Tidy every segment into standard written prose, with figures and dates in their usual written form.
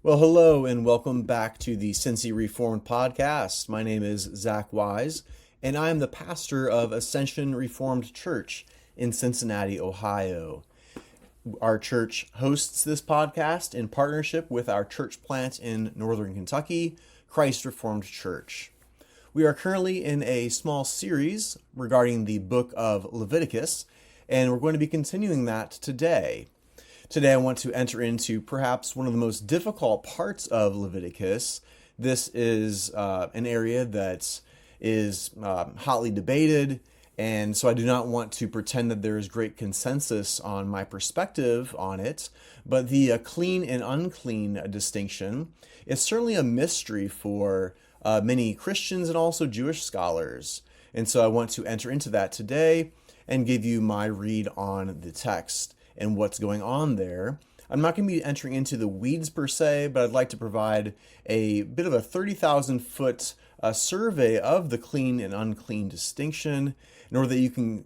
Well, hello and welcome back to the Cincy Reformed podcast. My name is Zach Wise, and I am the pastor of Ascension Reformed Church in Cincinnati, Ohio. Our church hosts this podcast in partnership with our church plant in northern Kentucky, Christ Reformed Church. We are currently in a small series regarding the book of Leviticus, and we're going to be continuing that today. Today I want to enter into perhaps one of the most difficult parts of Leviticus. This is an area that is hotly debated, and so I do not want to pretend that there is great consensus on my perspective on it, but the clean and unclean distinction is certainly a mystery for many Christians and also Jewish scholars. And so I want to enter into that today and give you my read on the text and what's going on there. I'm not going to be entering into the weeds per se, but I'd like to provide a bit of a 30,000 foot survey of the clean and unclean distinction in order that you can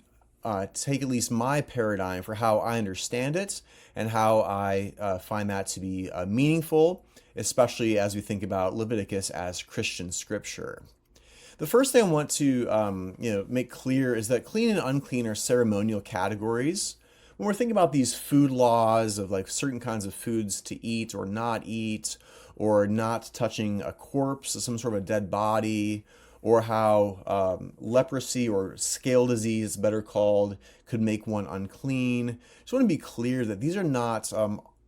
take at least my paradigm for how I understand it and how I find that to be meaningful, especially as we think about Leviticus as Christian scripture. The first thing I want to make clear is that clean and unclean are ceremonial categories. When we're thinking about these food laws of like certain kinds of foods to eat or not eat, or not touching a corpse, some sort of a dead body, or how leprosy or scale disease, better called, could make one unclean. Just want to be clear that these are not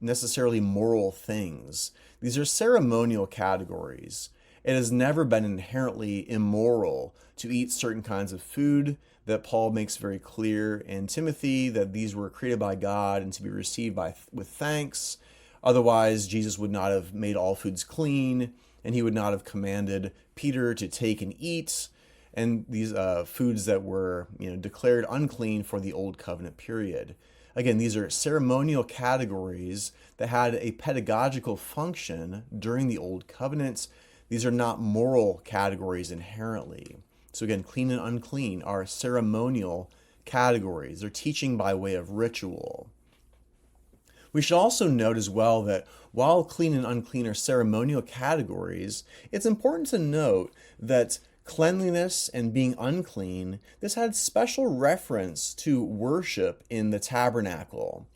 necessarily moral things. These are ceremonial categories. It has never been inherently immoral to eat certain kinds of food, that Paul makes very clear in Timothy that these were created by God and to be received with thanks. Otherwise, Jesus would not have made all foods clean, and he would not have commanded Peter to take and eat, and these foods that were declared unclean for the Old Covenant period. Again, these are ceremonial categories that had a pedagogical function during the Old Covenant. These are not moral categories inherently. So again, clean and unclean are ceremonial categories. They're teaching by way of ritual. We should also note as well that while clean and unclean are ceremonial categories, it's important to note that cleanliness and being unclean, this had special reference to worship in the tabernacle.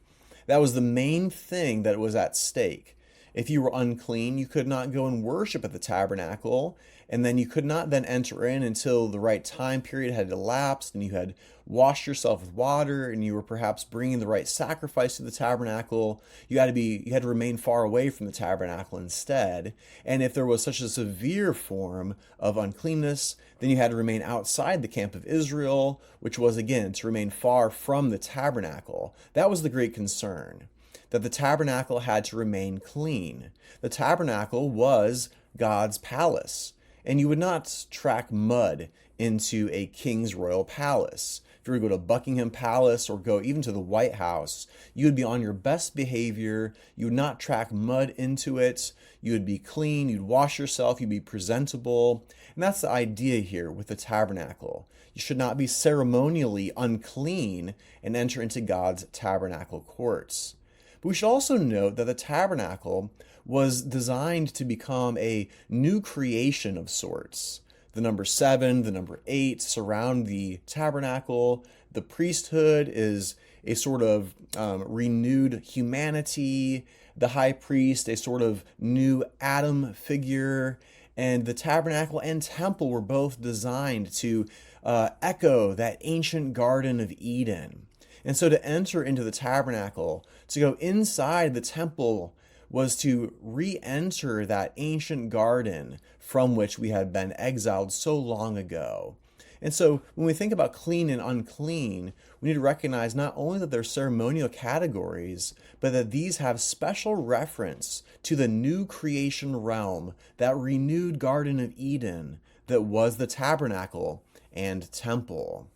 That was the main thing that was at stake. If you were unclean, you could not go and worship at the tabernacle, and then you could not then enter in until the right time period had elapsed and you had washed yourself with water and you were perhaps bringing the right sacrifice to the tabernacle. You had to remain far away from the tabernacle instead. And if there was such a severe form of uncleanness, then you had to remain outside the camp of Israel, which was again to remain far from the tabernacle. That was the great concern, that the tabernacle had to remain clean. The tabernacle was God's palace, and you would not track mud into a king's royal palace. If you were to go to Buckingham Palace or go even to the White House, you would be on your best behavior. You would not track mud into it. You would be clean. You'd wash yourself. You'd be presentable. And that's the idea here with the tabernacle. You should not be ceremonially unclean and enter into God's tabernacle courts. But we should also note that the tabernacle was designed to become a new creation of sorts. The number 7, the number 8 surround the tabernacle. The priesthood is a sort of renewed humanity. The high priest, a sort of new Adam figure. And the tabernacle and temple were both designed to echo that ancient Garden of Eden. And so to enter into the tabernacle, to go inside the temple, was to re-enter that ancient garden from which we had been exiled so long ago. And so when we think about clean and unclean, we need to recognize not only that they're ceremonial categories, but that these have special reference to the new creation realm, that renewed Garden of Eden that was the tabernacle and temple.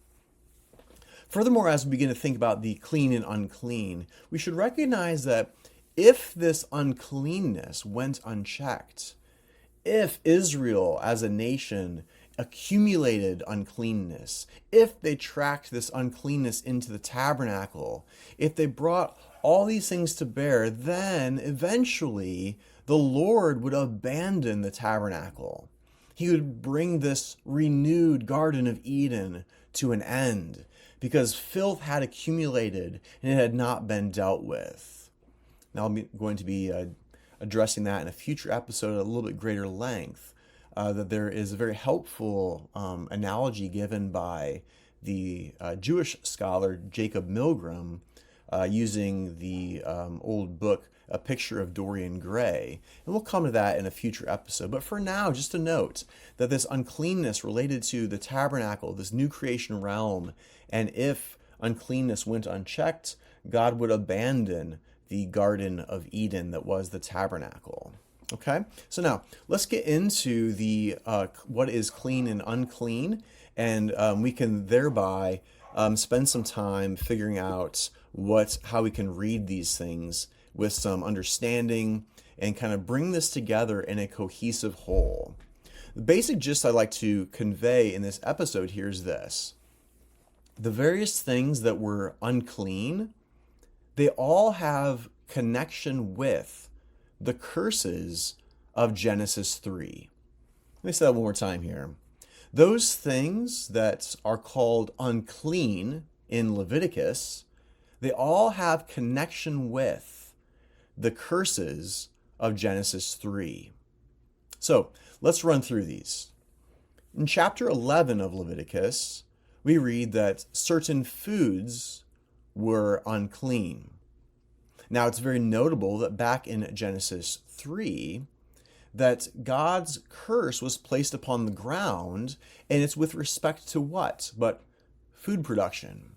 Furthermore, as we begin to think about the clean and unclean, we should recognize that if this uncleanness went unchecked, if Israel as a nation accumulated uncleanness, if they tracked this uncleanness into the tabernacle, if they brought all these things to bear, then eventually the Lord would abandon the tabernacle. He would bring this renewed Garden of Eden to an end because filth had accumulated and it had not been dealt with. Now I'm going to be addressing that in a future episode at a little bit greater length. That there is a very helpful analogy given by the Jewish scholar Jacob Milgram using the old book A Picture of Dorian Gray. And we'll come to that in a future episode. But for now, just to note that this uncleanness related to the tabernacle, this new creation realm, and if uncleanness went unchecked, God would abandon the Garden of Eden that was the tabernacle. Okay, so now let's get into the what is clean and unclean, and we can thereby spend some time figuring out how we can read these things with some understanding and kind of bring this together in a cohesive whole. The basic gist I'd like to convey in this episode here is this. The various things that were unclean, they all have connection with the curses of Genesis 3. Let me say that one more time here. Those things that are called unclean in Leviticus, they all have connection with the curses of Genesis 3. So let's run through these. In chapter 11 of Leviticus, we read that certain foods were unclean. Now, it's very notable that back in Genesis 3, that God's curse was placed upon the ground, and it's with respect to what? But food production.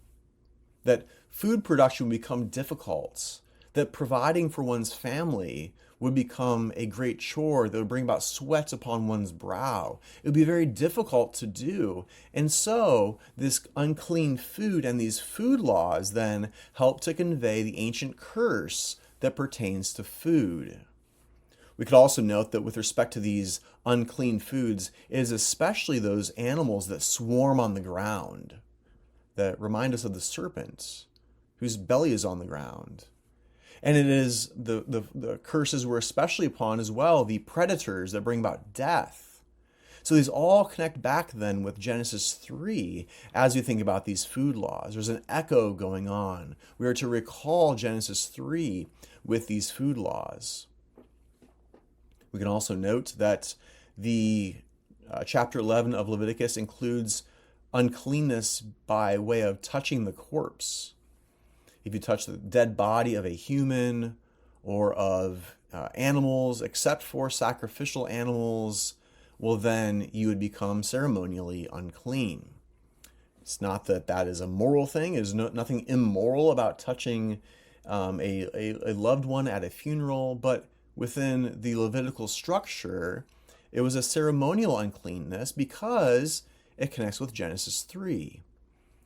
That food production would become difficult, that providing for one's family would become a great chore that would bring about sweat upon one's brow. It would be very difficult to do. And so this unclean food and these food laws then help to convey the ancient curse that pertains to food. We could also note that with respect to these unclean foods, it is especially those animals that swarm on the ground, that remind us of the serpent, whose belly is on the ground. And it is the curses were especially upon as well the predators that bring about death. So these all connect back then with Genesis 3 as we think about these food laws. There's an echo going on. We are to recall Genesis 3 with these food laws. We can also note that the chapter 11 of Leviticus includes uncleanness by way of touching the corpse. If you touch the dead body of a human or of animals, except for sacrificial animals, well, then you would become ceremonially unclean. It's not that that is a moral thing. There's nothing immoral about touching a loved one at a funeral, but within the Levitical structure, it was a ceremonial uncleanness because it connects with Genesis 3.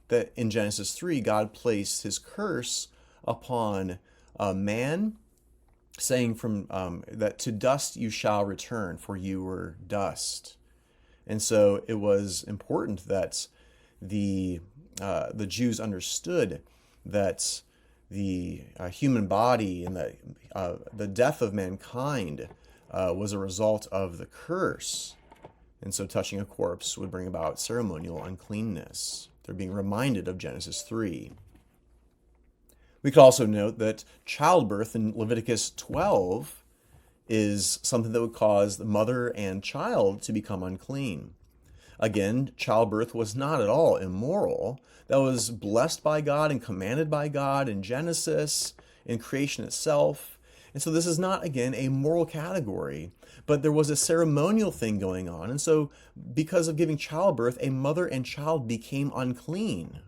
That in Genesis 3, God placed his curse upon man, saying that to dust you shall return, for you were dust. And so it was important that the Jews understood that the human body and the death of mankind was a result of the curse. And so touching a corpse would bring about ceremonial uncleanness. They're being reminded of Genesis 3. We could also note that childbirth in Leviticus 12 is something that would cause the mother and child to become unclean. Again, childbirth was not at all immoral. That was blessed by God and commanded by God in Genesis, in creation itself. And so this is not, again, a moral category, but there was a ceremonial thing going on. And so because of giving childbirth, a mother and child became unclean.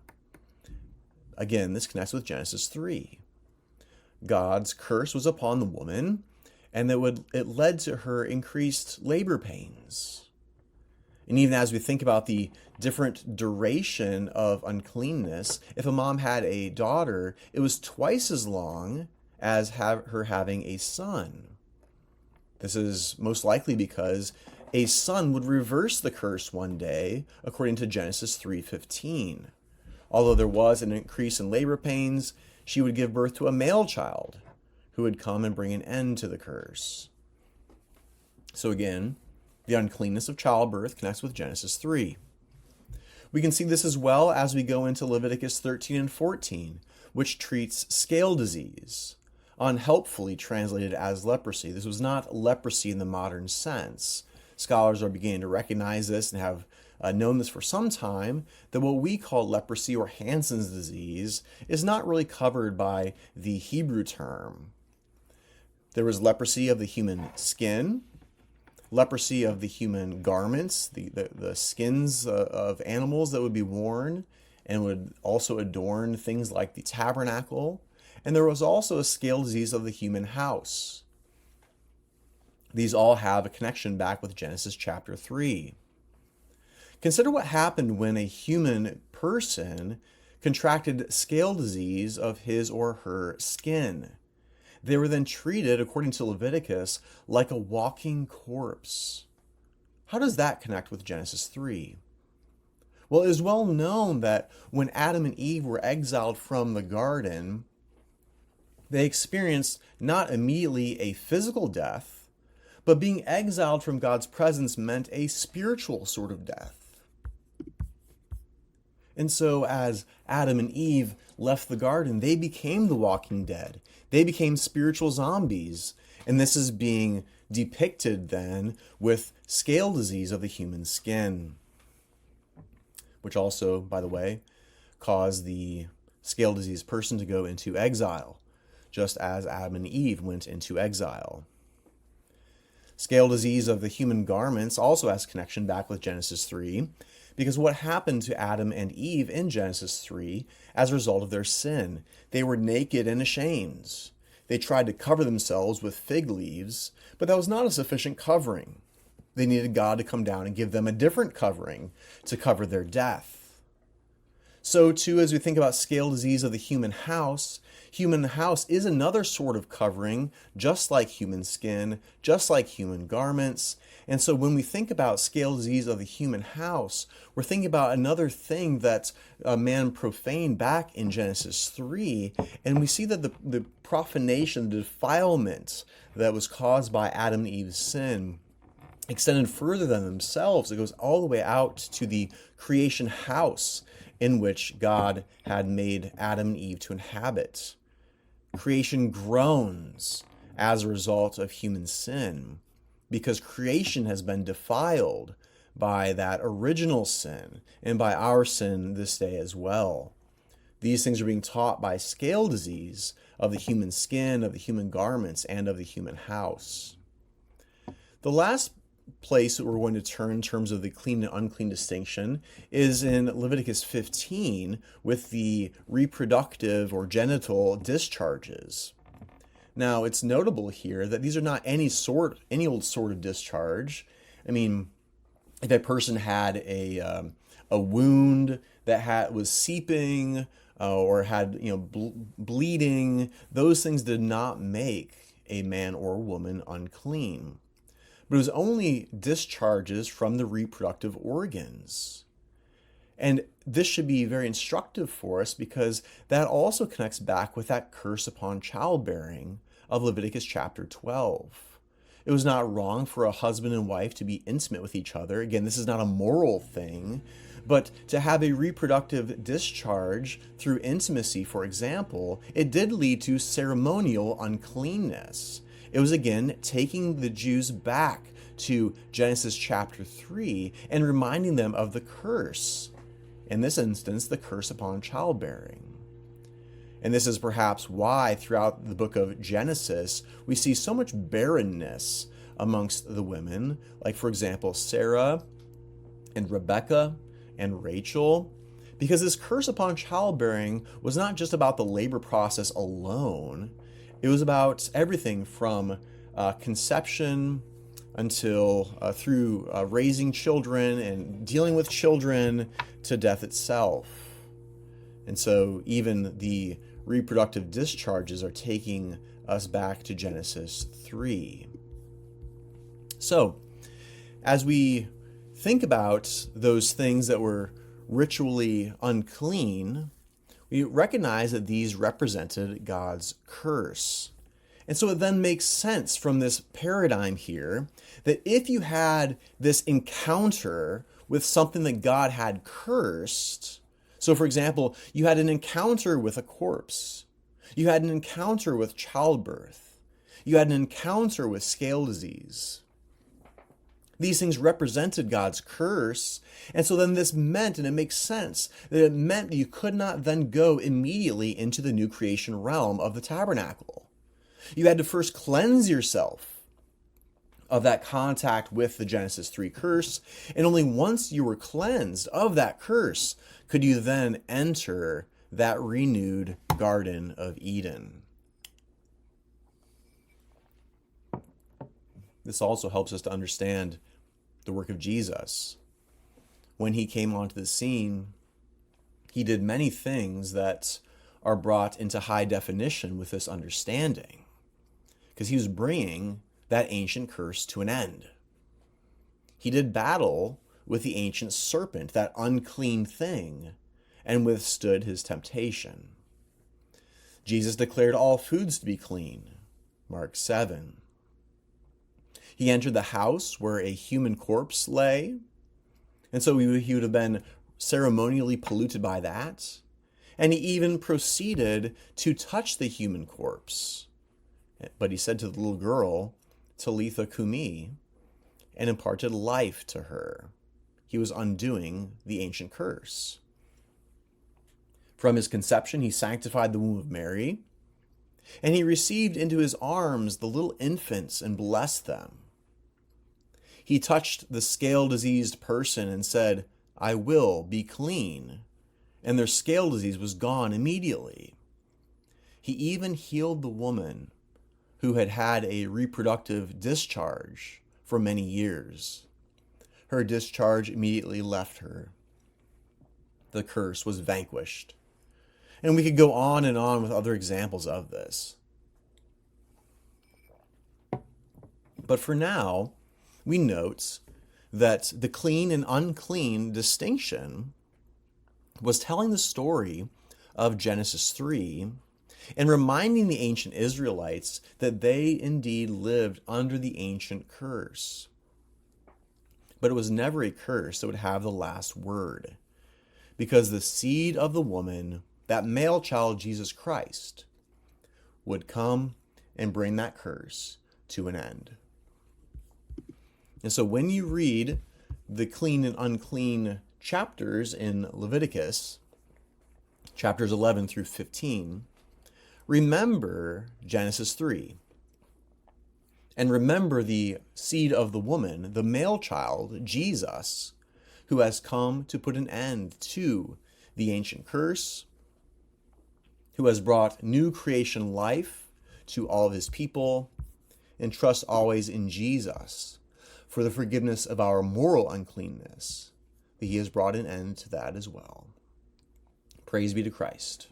Again, this connects with Genesis 3. God's curse was upon the woman, and it led to her increased labor pains. And even as we think about the different duration of uncleanness, if a mom had a daughter, it was twice as long as her having a son. This is most likely because a son would reverse the curse one day, according to Genesis 3:15. Although there was an increase in labor pains, she would give birth to a male child who would come and bring an end to the curse. So again, the uncleanness of childbirth connects with Genesis 3. We can see this as well as we go into Leviticus 13 and 14, which treats scale disease, unhelpfully translated as leprosy. This was not leprosy in the modern sense. Scholars are beginning to recognize this and have known this for some time, that what we call leprosy or Hansen's disease is not really covered by the Hebrew term. There was leprosy of the human skin, leprosy of the human garments, the skins of animals that would be worn and would also adorn things like the tabernacle. And there was also a scale disease of the human house. These all have a connection back with Genesis chapter 3. Consider what happened when a human person contracted scale disease of his or her skin. They were then treated, according to Leviticus, like a walking corpse. How does that connect with Genesis 3? Well, it is well known that when Adam and Eve were exiled from the garden, they experienced not immediately a physical death, but being exiled from God's presence meant a spiritual sort of death. And so as Adam and Eve left the garden, they became the walking dead. They became spiritual zombies. And this is being depicted then with scale disease of the human skin, which also, by the way, caused the scale disease person to go into exile, just as Adam and Eve went into exile. Scale disease of the human garments also has connection back with Genesis 3, because what happened to Adam and Eve in Genesis 3 as a result of their sin? They were naked and ashamed. They tried to cover themselves with fig leaves, but that was not a sufficient covering. They needed God to come down and give them a different covering to cover their death. So too, as we think about scale disease of the human house is another sort of covering, just like human skin, just like human garments. And so when we think about scale disease of the human house, we're thinking about another thing that man profaned back in Genesis 3. And we see that the profanation, the defilement that was caused by Adam and Eve's sin extended further than themselves. It goes all the way out to the creation house in which God had made Adam and Eve to inhabit. Creation groans as a result of human sin, because creation has been defiled by that original sin and by our sin this day as well. These things are being taught by scale disease of the human skin, of the human garments, and of the human house. The last place that we're going to turn in terms of the clean and unclean distinction is in Leviticus 15 with the reproductive or genital discharges. Now, it's notable here that these are not any old sort of discharge. I mean, if a person had a wound that was seeping or had bleeding, those things did not make a man or woman unclean. But it was only discharges from the reproductive organs. And this should be very instructive for us, because that also connects back with that curse upon childbearing of Leviticus chapter 12. It was not wrong for a husband and wife to be intimate with each other. Again, this is not a moral thing, but to have a reproductive discharge through intimacy, for example, it did lead to ceremonial uncleanness. It was, again, taking the Jews back to Genesis chapter 3 and reminding them of the curse. In this instance, the curse upon childbearing. And this is perhaps why throughout the book of Genesis, we see so much barrenness amongst the women, like, for example, Sarah and Rebecca and Rachel, because this curse upon childbearing was not just about the labor process alone. It was about everything from conception until through raising children and dealing with children to death itself. And so even the reproductive discharges are taking us back to Genesis 3. So as we think about those things that were ritually unclean, we recognize that these represented God's curse. And so it then makes sense from this paradigm here that if you had this encounter with something that God had cursed, so for example, you had an encounter with a corpse, you had an encounter with childbirth, you had an encounter with scale disease. These things represented God's curse. And so then this meant, and it makes sense, that it meant that you could not then go immediately into the new creation realm of the tabernacle. You had to first cleanse yourself of that contact with the Genesis 3 curse. And only once you were cleansed of that curse could you then enter that renewed Garden of Eden. This also helps us to understand the work of Jesus. When he came onto the scene, he did many things that are brought into high definition with this understanding, because he was bringing that ancient curse to an end. He did battle with the ancient serpent, that unclean thing, and withstood his temptation. Jesus declared all foods to be clean, Mark 7. He entered the house where a human corpse lay, and so he would have been ceremonially polluted by that. And he even proceeded to touch the human corpse. But he said to the little girl, Talitha Kumi, and imparted life to her. He was undoing the ancient curse. From his conception, he sanctified the womb of Mary, and he received into his arms the little infants and blessed them. He touched the scale-diseased person and said, I will be clean. And their scale disease was gone immediately. He even healed the woman who had had a reproductive discharge for many years. Her discharge immediately left her. The curse was vanquished. And we could go on and on with other examples of this. But for now, we note that the clean and unclean distinction was telling the story of Genesis 3 and reminding the ancient Israelites that they indeed lived under the ancient curse. But it was never a curse that would have the last word, because the seed of the woman, that male child, Jesus Christ, would come and bring that curse to an end. And so when you read the clean and unclean chapters in Leviticus, chapters 11 through 15, remember Genesis 3. And remember the seed of the woman, the male child, Jesus, who has come to put an end to the ancient curse, who has brought new creation life to all of his people, and trust always in Jesus for the forgiveness of our moral uncleanness, that he has brought an end to that as well. Praise be to Christ.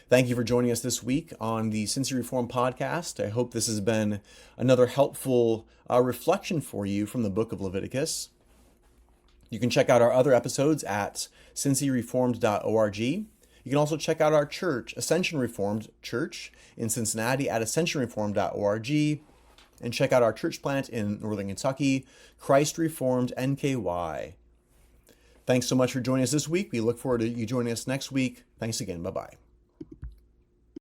Thank you for joining us this week on the Cincy Reformed podcast. I hope this has been another helpful reflection for you from the book of Leviticus. You can check out our other episodes at cincyreformed.org. You can also check out our church, Ascension Reformed Church in Cincinnati at ascensionreformed.org. And check out our church plant in Northern Kentucky, Christ Reformed NKY. Thanks so much for joining us this week. We look forward to you joining us next week. Thanks again. Bye-bye.